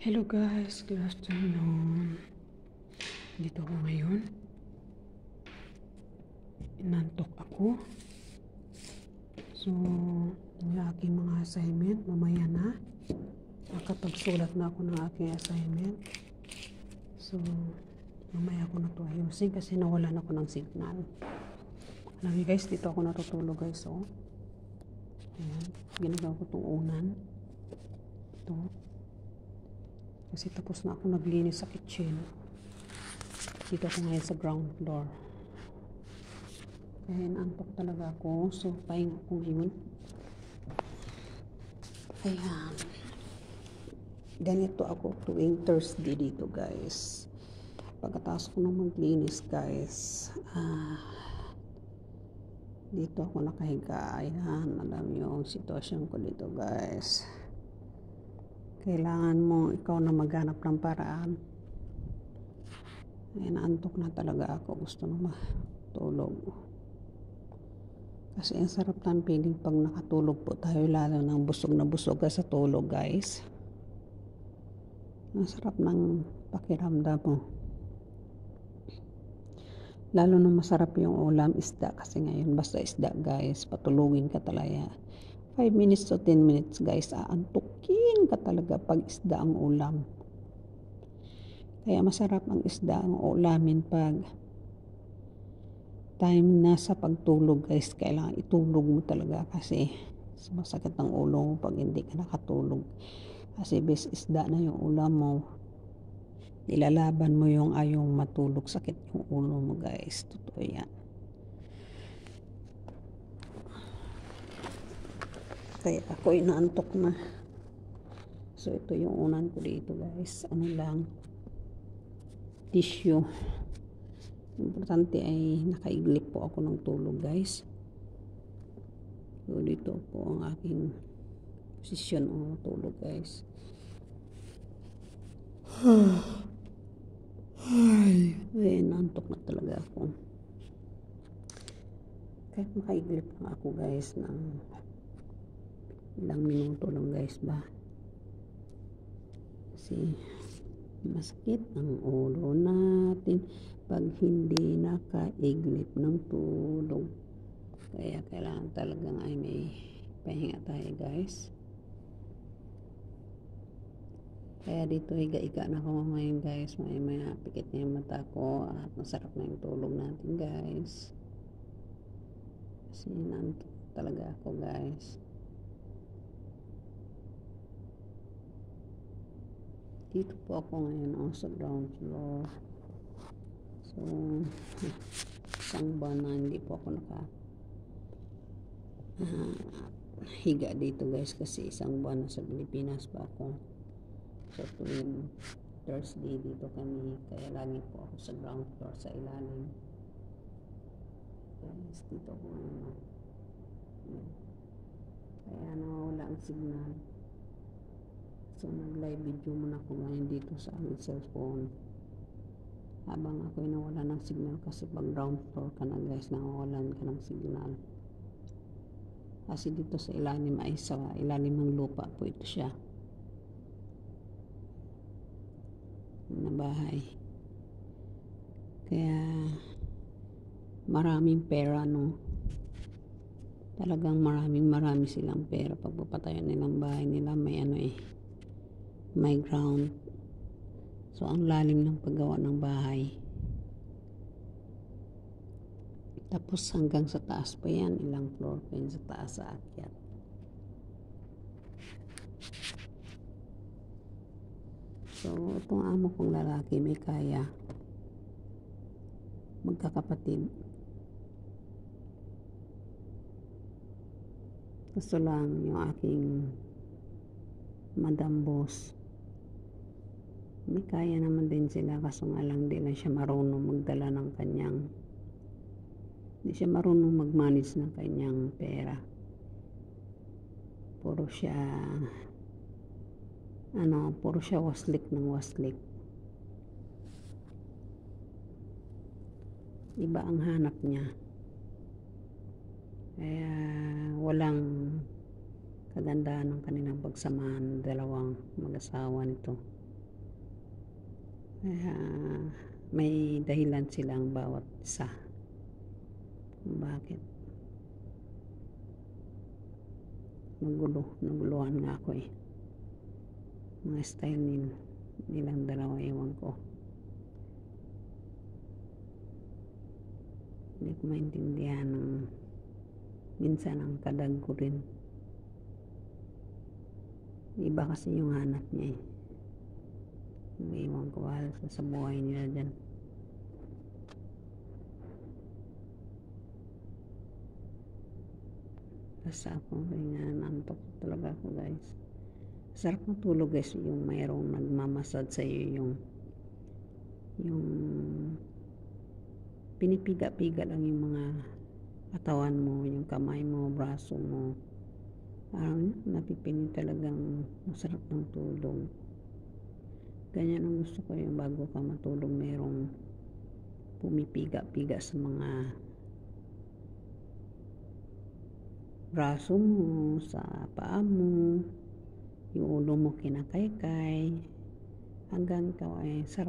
Hello guys, good afternoon. Dito ako ngayon. Inantok ako. So, yung aking mga assignment, mamaya na. Nakapagsulat na ako ng aking assignment. So, mamaya ako na ito ayusin kasi nawalan ako ng signal. Alam niyo guys, dito ako natutulog guys. So, ayan, ginagawa ko itong unan. Ito. Kasi tapos na ako naglinis sa kitchen. Dito ako ngayon sa ground floor. Kaya naantok talaga ako. So, pahinga ako ngayon. Ayan. Ganito ako tuwing Thursday dito guys. Pagkatapos ko na maglinis guys. Dito ako nakahiga. Ayan. Alam niyo yung sitwasyon ko dito guys. Kailangan mo ikaw na maghanap ng paraan. Ay, naantok na talaga ako. Gusto na matulog. Kasi ang sarap ng feeling pag nakatulog po tayo, lalo ng busog na busog ka sa tulog guys. Ang sarap ng pakiramdam mo. Lalo na masarap yung ulam, isda. Kasi ngayon basta isda guys, patulugin ka talaga. 5 minutes to 10 minutes guys, aantukin ka talaga pag isda ang ulam. Kaya masarap ang isda ang ulamin pag time na sa pagtulog guys. Kailangan itulog mo talaga kasi masakit ang ulo mo pag hindi ka nakatulog. Kasi bes isda na yung ulam mo, nilalaban mo yung ayong matulog, sakit yung ulo mo guys. Totoo yan. Kaya ako inaantok na. So ito yung unan ko dito guys. Ano lang, tissue. Importante ay nakaiglip po ako ng tulog guys. So dito po ang aking posisyon o tulog guys. Ay, naantok na talaga ako. Kahit makaiglip lang ako guys ng ilang minuto lang guys ba. Kasi masakit ang ulo natin pag hindi nakaiglip ng tulog. Kaya kailangan talagang ay may pahinga tayo guys. Kaya dito higa-higa na ako ngayon guys. May pikit na yung mata ko at masarap na yung tulog natin guys. Kasi nantok talaga ako guys. Dito po ako ngayon sa ground floor. So, isang buwan na hindi po ako higa dito guys kasi isang buwan na sa Pilipinas pa ako. So, tuwing Thursday dito kami, kaya lagi po ako sa ground floor sa ilalim. Guys, dito ako ngayon. Kaya nawawala ang signal. So, nag-live video muna ako ngayon dito sa aming cellphone. Habang ako'y nawala ng signal kasi pag ground floor ka na guys, nawawalan ka ng signal. Kasi dito sa ilalim ay sa ilalim ng lupa po ito siya. Na bahay. Kaya maraming pera no. Talagang marami silang pera pag papatayan nilang bahay nila, may may ground. So ang lalim ng paggawa ng bahay. Tapos hanggang sa taas pa yan, ilang floor pa yan sa taas sa akyat. So itong amo kong lalaki may kaya. Magkakapatid. Gusto lang yung aking madam boss. May kaya naman din sila kaso nga lang di lang siya marunong magdala ng kanyang, hindi siya marunong mag-manage ng kanyang pera. Puro siya waslik ng waslik. Iba ang hanap niya. Kaya walang kagandahan ng kanilang pagsamahan, dalawang mag-asawa nito. Kaya may dahilan silang bawat isa kung bakit. Naguluhan nga ako eh. Mga style nilang dalawa, ewan ko. Hindi ko maintindihan minsan ang kadag ko rin. Iba kasi yung hanap niya eh. Ewan ko halos sa buhay nila dyan. Basta ako nanantok talaga ako guys. Sarap matulog guys yung mayroong nagmamasad sa iyo, yung pinipiga-piga lang yung mga katawan mo, yung kamay mo, braso mo. Parang napipinig talagang masarap ng tulog. Ganyan ang gusto ko, yung bago ka matulog mayroong pumipiga-piga sa mga braso mo, sa paa mo, yung ulo mo kinakaykay, hanggang ikaw ay sarap